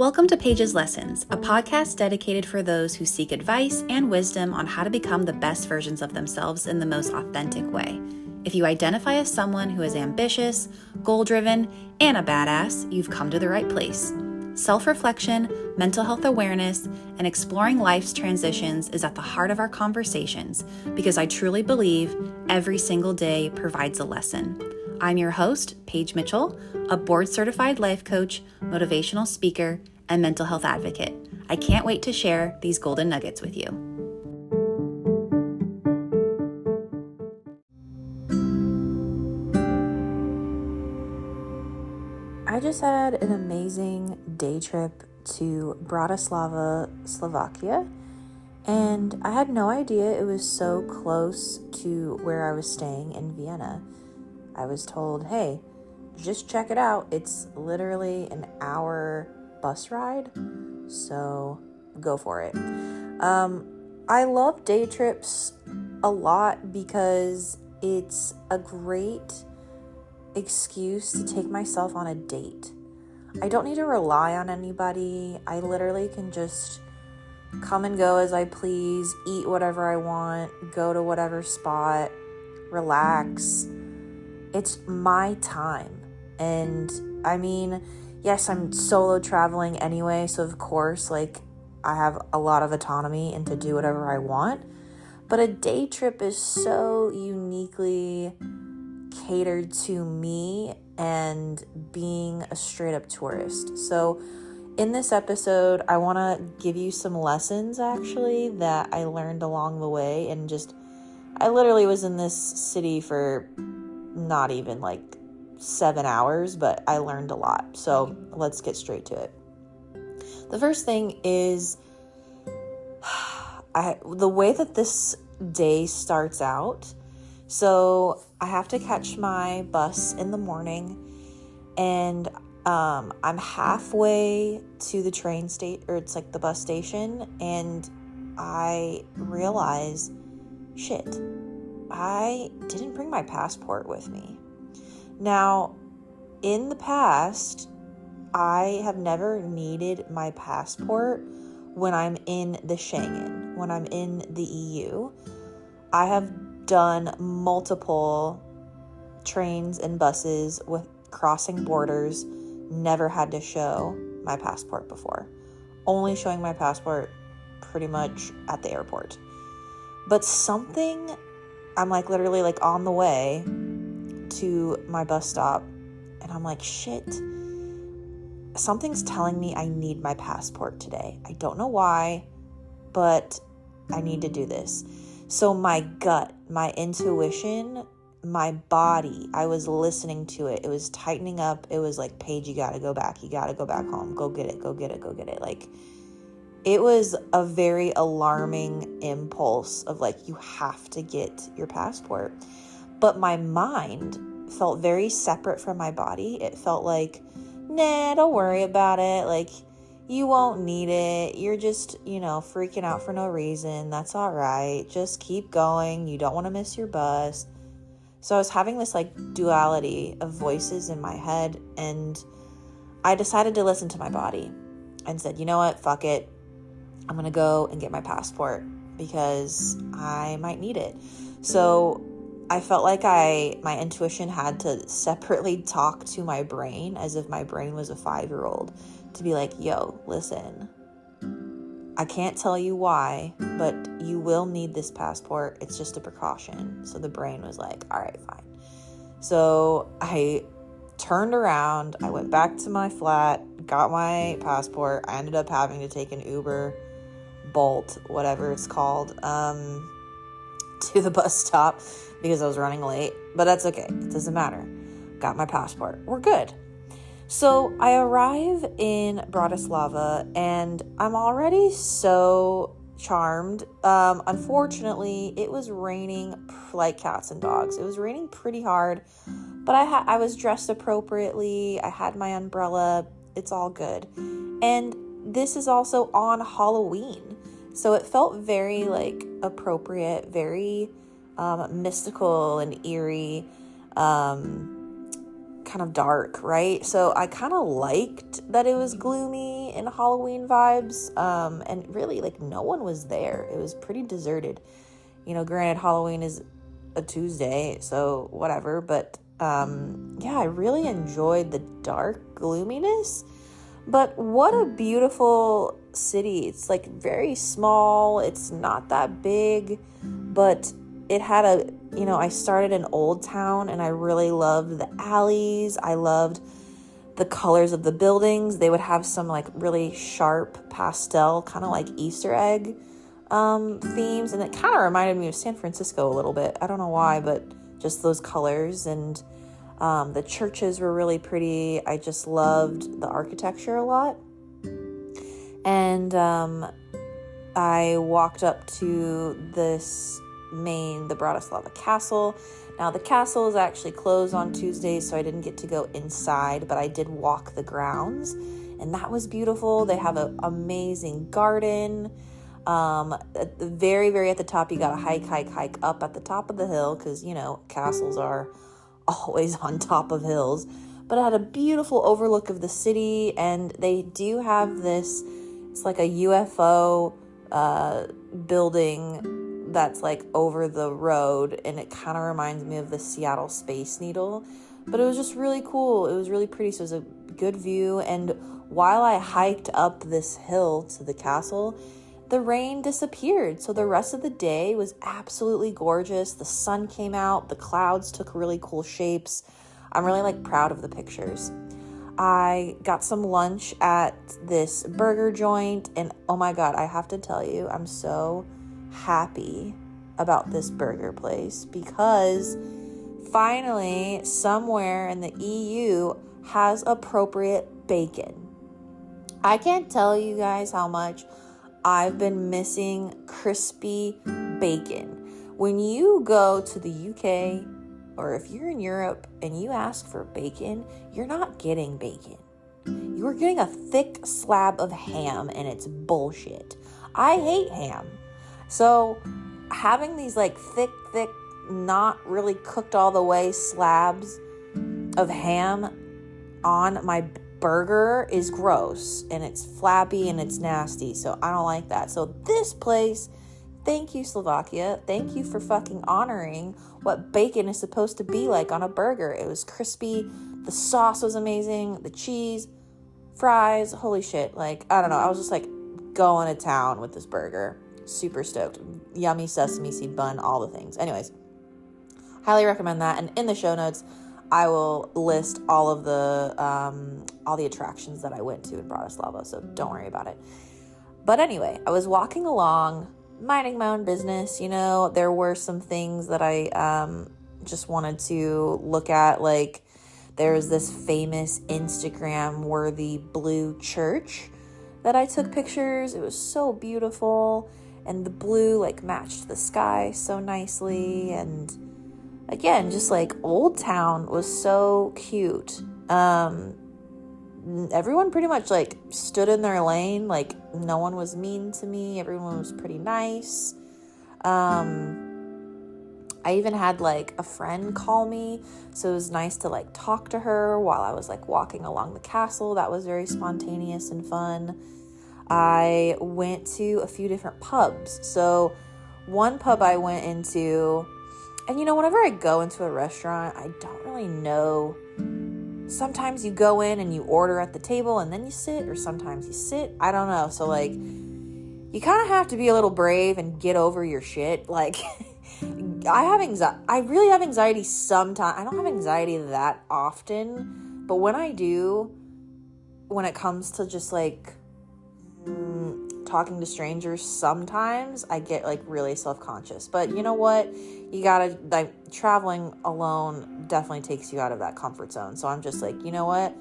Welcome to Paige's Lessons, a podcast dedicated for those who seek advice and wisdom on how to become the best versions of themselves in the most authentic way. If you identify as someone who is ambitious, goal-driven, and a badass, you've come to the right place. Self-reflection, mental health awareness, and exploring life's transitions is at the heart of our conversations because I truly believe every single day provides a lesson. I'm your host, Paige Mitchell, a board-certified life coach, motivational speaker, and mental health advocate. I can't wait to share these golden nuggets with you. I just had an amazing day trip to Bratislava, Slovakia, and I had no idea it was so close to where I was staying in Vienna. I was told, hey, just check it out. It's literally an hour bus ride, so go for it. I love day trips a lot because it's a great excuse to take myself on a date. I don't need to rely on anybody. I literally can just come and go as I please, eat whatever I want, go to whatever spot, relax. It's my time. And I mean, yes, I'm solo traveling anyway, so of course, I have a lot of autonomy and to do whatever I want. But a day trip is so uniquely catered to me and being a straight up tourist. So in this episode, I want to give you some lessons actually that I learned along the way, and I literally was in this city for not even 7 hours, but I learned a lot. So let's get straight to it. The first thing is the way that this day starts out. So I have to catch my bus in the morning, and I'm halfway to the train station, or it's the bus station, and I realize, shit, I didn't bring my passport with me. Now, in the past, I have never needed my passport when I'm in the Schengen, when I'm in the EU. I have done multiple trains and buses with crossing borders, never had to show my passport before. Only showing my passport pretty much at the airport. But I'm literally on the way to my bus stop, and I'm like, shit, something's telling me I need my passport today. I don't know why, but I need to do this. So my gut, my intuition, my body, I was listening to it. It was tightening up. It was like, Paige, you gotta go back. You gotta go back home. Go get it. Go get it. Go get it. It was a very alarming impulse of you have to get your passport. But my mind felt very separate from my body. It felt nah, don't worry about it. You won't need it. You're just, freaking out for no reason. That's all right. Just keep going. You don't want to miss your bus. So I was having this duality of voices in my head, and I decided to listen to my body and said, you know what? Fuck it. I'm going to go and get my passport because I might need it. So I felt my intuition had to separately talk to my brain as if my brain was a 5-year-old to be yo, listen, I can't tell you why, but you will need this passport. It's just a precaution. So the brain was all right, fine. So I turned around. I went back to my flat, got my passport. I ended up having to take an Uber, Bolt, whatever it's called, to the bus stop because I was running late, but that's okay. It doesn't matter. Got my passport. We're good. So I arrive in Bratislava, and I'm already so charmed. Unfortunately, it was raining like cats and dogs. It was raining pretty hard, but I was dressed appropriately. I had my umbrella. It's all good. And this is also on Halloween. So it felt very appropriate, very mystical and eerie, kind kind of dark, right? So I kind of liked that it was gloomy and Halloween vibes. And really, like, no one was there. It was pretty deserted. Granted, Halloween is a Tuesday, so whatever. But yeah, I really enjoyed the dark gloominess. But what a beautiful city. It's like very small. It's not that big, but it had I started in Old Town, and I really loved the alleys. I loved the colors of the buildings. They would have some like really sharp pastel, kind of like Easter egg themes. And it kind of reminded me of San Francisco a little bit. I don't know why, but just those colors. And the churches were really pretty. I just loved the architecture a lot. And I walked up to the Bratislava Castle. Now, the castle is actually closed on Tuesdays, so I didn't get to go inside, but I did walk the grounds, and that was beautiful. They have an amazing garden. At the very, very at the top, you got to hike up at the top of the hill, because, castles are always on top of hills. But it had a beautiful overlook of the city, and they do have this, it's like a UFO building that's like over the road, and it kind of reminds me of the Seattle Space Needle. But it was just really cool. It was really pretty, so it was a good view. And while I hiked up this hill to the castle, the rain disappeared. So the rest of the day was absolutely gorgeous. The sun came out, the clouds took really cool shapes. I'm really proud of the pictures. I got some lunch at this burger joint, and oh my God, I have to tell you, I'm so happy about this burger place, because finally somewhere in the EU has appropriate bacon. I can't tell you guys how much I've been missing crispy bacon. When you go to the UK, or if you're in Europe and you ask for bacon, you're not getting bacon. You're getting a thick slab of ham, and it's bullshit. I hate ham. So having these thick, not really cooked all the way slabs of ham on my burger is gross, and it's flappy and it's nasty. So I don't like that. So this place, thank you, Slovakia. Thank you for fucking honoring what bacon is supposed to be like on a burger. It was crispy. The sauce was amazing. The cheese, fries, holy shit. I don't know. I was just going to town with this burger. Super stoked. Yummy sesame seed bun, all the things. Anyways, highly recommend that. And in the show notes, I will list all the attractions that I went to in Bratislava, so don't worry about it. But anyway, I was walking along, minding my own business. There were some things that I just wanted to look at. There's this famous Instagram worthy blue church that I took pictures. It was so beautiful. And the blue matched the sky so nicely. And again, just Old Town was so cute. Everyone pretty much stood in their lane. No one was mean to me. Everyone was pretty nice. I even had a friend call me, so it was nice to talk to her while I was walking along the castle. That was very spontaneous and fun. I went to a few different pubs. So one pub I went into, and whenever I go into a restaurant, I don't really know. Sometimes you go in and you order at the table and then you sit, or sometimes you sit. I don't know. So you kind of have to be a little brave and get over your shit. I have anxiety. I really have anxiety sometimes. I don't have anxiety that often, but when I do, when it comes to just talking to strangers, sometimes I get really self-conscious. But you know what? You gotta, traveling alone definitely takes you out of that comfort zone. So I'm just you know what?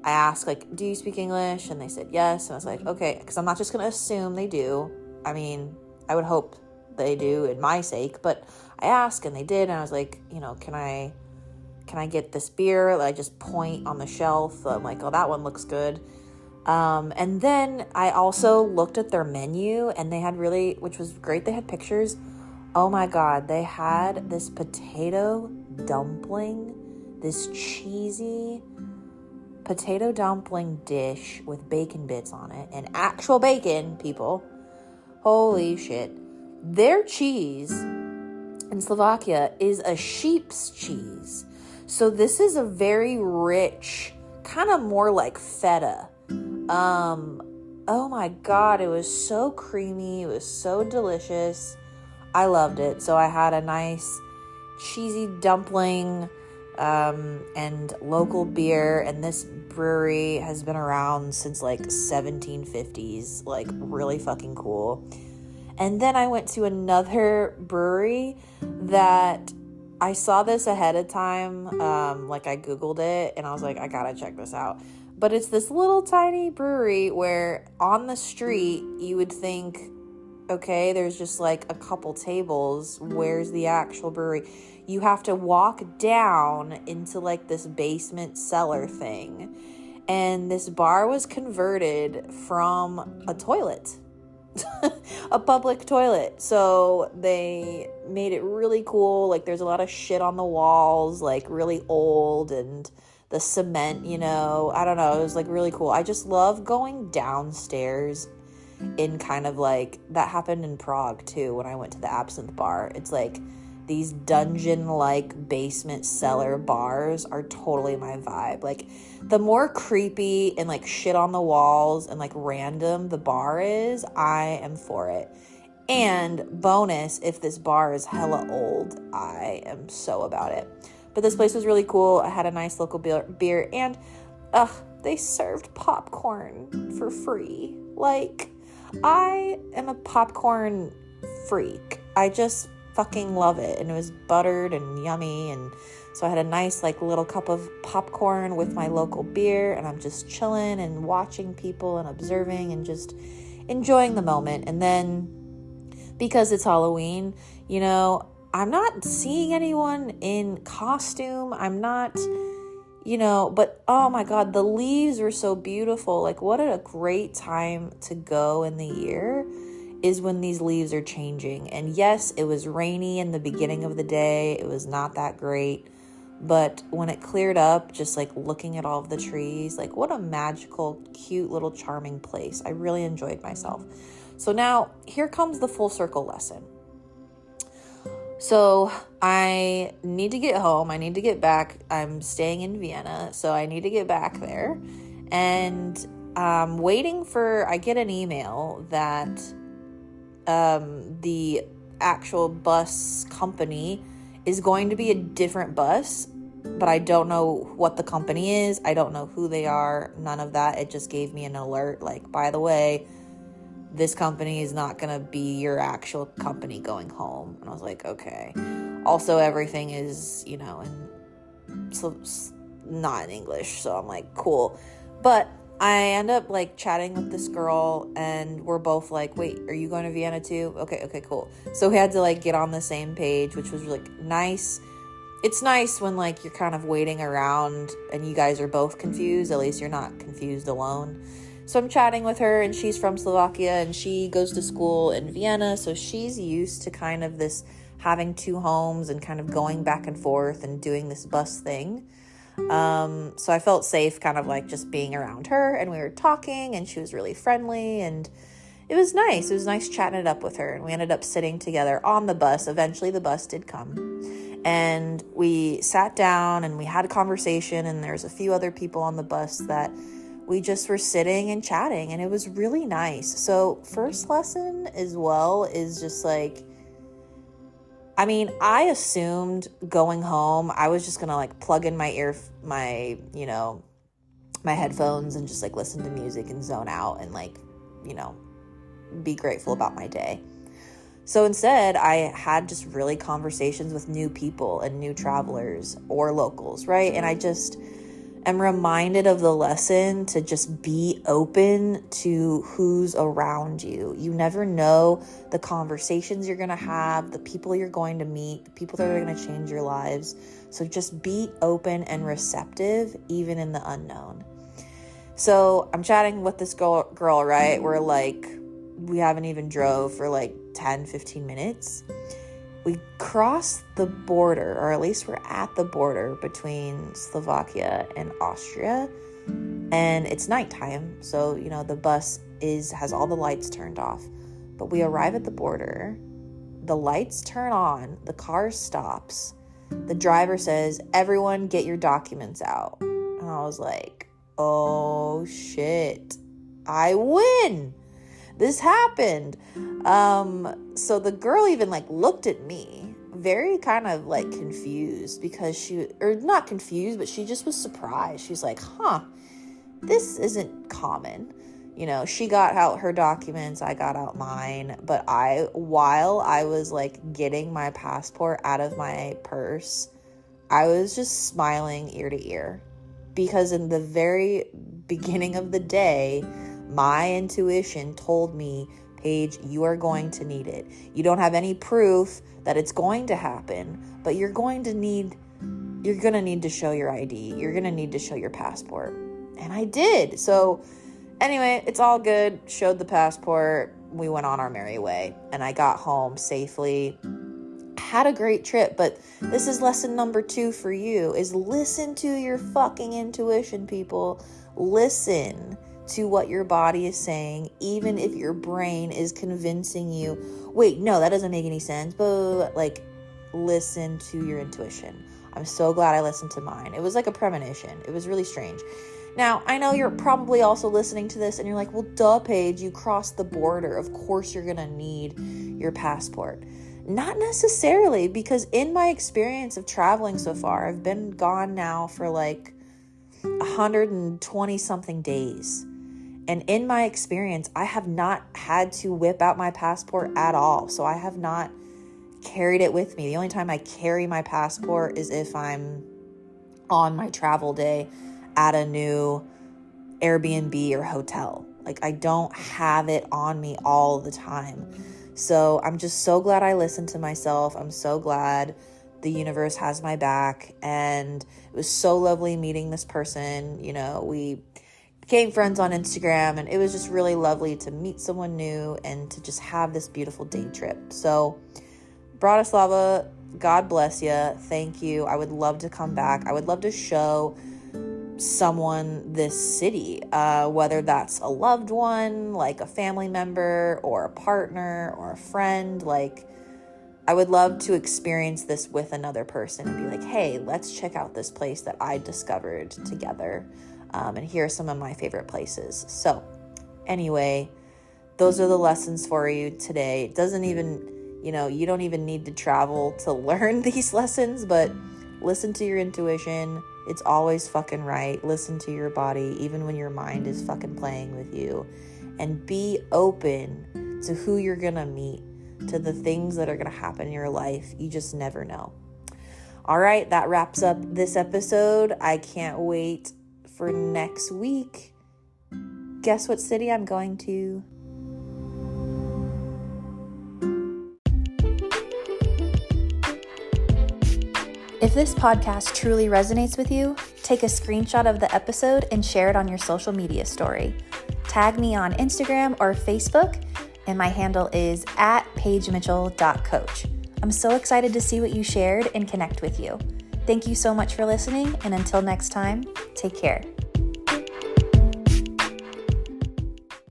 I asked, do you speak English? And they said yes. And I was okay, because I'm not just gonna assume they do. I mean, I would hope they do in my sake, but I asked and they did. And I was can I get this beer? I just point on the shelf. I'm oh, that one looks good. And then I also looked at their menu, and they had which was great, they had pictures. Oh my God, they had this potato dumpling this cheesy potato dumpling dish with bacon bits on it, and actual bacon, people. Holy shit. Their cheese in Slovakia is a sheep's cheese. So this is a very rich, kind of more like feta. Oh my God, it was so creamy. It was so delicious. I loved it. So I had a nice cheesy dumpling and local beer. And this brewery has been around since like 1750s. Like really fucking cool. And then I went to another brewery that I saw this ahead of time. Like I Googled it and I was like, I gotta check this out. But it's this little tiny brewery where on the street you would think, okay, there's just like a couple tables. Where's the actual brewery? You have to walk down into like this basement cellar thing. And this bar was converted from a toilet. A public toilet. So they made it really cool. Like there's a lot of shit on the walls, like really old, and the cement, you know, I don't know. It was like really cool. I just love going downstairs in kind of like, that happened in Prague too when I went to the Absinthe Bar. It's like these dungeon-like basement cellar bars are totally my vibe. Like the more creepy and like shit on the walls and like random the bar is, I am for it. And bonus, if this bar is hella old, I am so about it. But this place was really cool. I had a nice local beer and they served popcorn for free. Like, I am a popcorn freak. I just fucking love it. And it was buttered and yummy. And so I had a nice like little cup of popcorn with my local beer, and I'm just chilling and watching people and observing and just enjoying the moment. And then because it's Halloween, you know, I'm not seeing anyone in costume. I'm not, you know, but oh my God, the leaves were so beautiful. Like what a great time to go in the year is when these leaves are changing. And yes, it was rainy in the beginning of the day. It was not that great. But when it cleared up, just like looking at all of the trees, like what a magical, cute little charming place. I really enjoyed myself. So now here comes the full circle lesson. So I need to get home. I need to get back. I'm staying in Vienna, so I need to get back there. And I'm waiting I get an email that the actual bus company is going to be a different bus, but I don't know what the company is. I don't know who they are. None of that. It just gave me an alert. Like, by the way, this company is not going to be your actual company going home. And I was like, okay. Also, everything is, you know, not in English. So I'm like, cool. But I end up like chatting with this girl, and we're both like, wait, are you going to Vienna too? Okay, cool. So we had to like get on the same page, which was like nice. It's nice when like you're kind of waiting around and you guys are both confused. At least you're not confused alone. So I'm chatting with her, and she's from Slovakia, and she goes to school in Vienna. So she's used to kind of this having two homes and kind of going back and forth and doing this bus thing. So I felt safe kind of like just being around her, and we were talking, and she was really friendly, and it was nice. It was nice chatting it up with her, and we ended up sitting together on the bus. Eventually the bus did come, and we sat down and we had a conversation, and there's a few other people on the bus that we just were sitting and chatting, and it was really nice. So first lesson as well is just like, I mean, I assumed going home, I was just going to like plug in my headphones and just like listen to music and zone out and like, you know, be grateful about my day. So instead, I had just really conversations with new people and new travelers or locals, right? And I just am reminded of the lesson to just be open to who's around you. You never know the conversations you're going to have, the people you're going to meet, the people that are going to change your lives. So just be open and receptive, even in the unknown. So I'm chatting with this girl, right? We haven't even drove for like 10, 15 minutes. we crossed the border, or at least we're at the border between Slovakia and Austria, and it's nighttime, so the bus has all the lights turned off. But we arrive at the border, the lights turn on, the car stops, the driver says, "Everyone get your documents out." And I was like, oh shit, I win. This happened. So the girl even looked at me very kind of confused, because not confused, but she just was surprised. She's like, this isn't common. She got out her documents, I got out mine, but while I was getting my passport out of my purse, I was just smiling ear to ear, because in the very beginning of the day, my intuition told me, Paige, you are going to need it. You don't have any proof that it's going to happen, but you're going to need to show your ID. You're going to need to show your passport. And I did. So anyway, it's all good. Showed the passport. We went on our merry way, and I got home safely. Had a great trip, but this is lesson number 2 for you, is listen to your fucking intuition, people. Listen to what your body is saying, even if your brain is convincing you, wait, no, that doesn't make any sense, but listen to your intuition. I'm so glad I listened to mine. It was like a premonition. It was really strange. Now, I know you're probably also listening to this and you're like, well, duh, Paige, you crossed the border. Of course you're going to need your passport. Not necessarily, because in my experience of traveling so far, I've been gone now for 120 something days. And in my experience, I have not had to whip out my passport at all. So I have not carried it with me. The only time I carry my passport is if I'm on my travel day at a new Airbnb or hotel. I don't have it on me all the time. So I'm just so glad I listened to myself. I'm so glad the universe has my back. And it was so lovely meeting this person. We became friends on Instagram, and it was just really lovely to meet someone new and to just have this beautiful day trip. So Bratislava, God bless you. Thank you. I would love to come back. I would love to show someone this city, whether that's a loved one, a family member, or a partner, or a friend. I would love to experience this with another person and be like, hey, let's check out this place that I discovered together. And here are some of my favorite places. So anyway, those are the lessons for you today. It doesn't even, you don't even need to travel to learn these lessons, but listen to your intuition. It's always fucking right. Listen to your body, even when your mind is fucking playing with you. And be open to who you're going to meet, to the things that are going to happen in your life. You just never know. All right, that wraps up this episode. I can't wait for next week. Guess what city I'm going to? If this podcast truly resonates with you, take a screenshot of the episode and share it on your social media story. Tag me on Instagram or Facebook, and my handle is @paigemitchell.coach. I'm so excited to see what you shared and connect with you. Thank you so much for listening, and until next time, take care.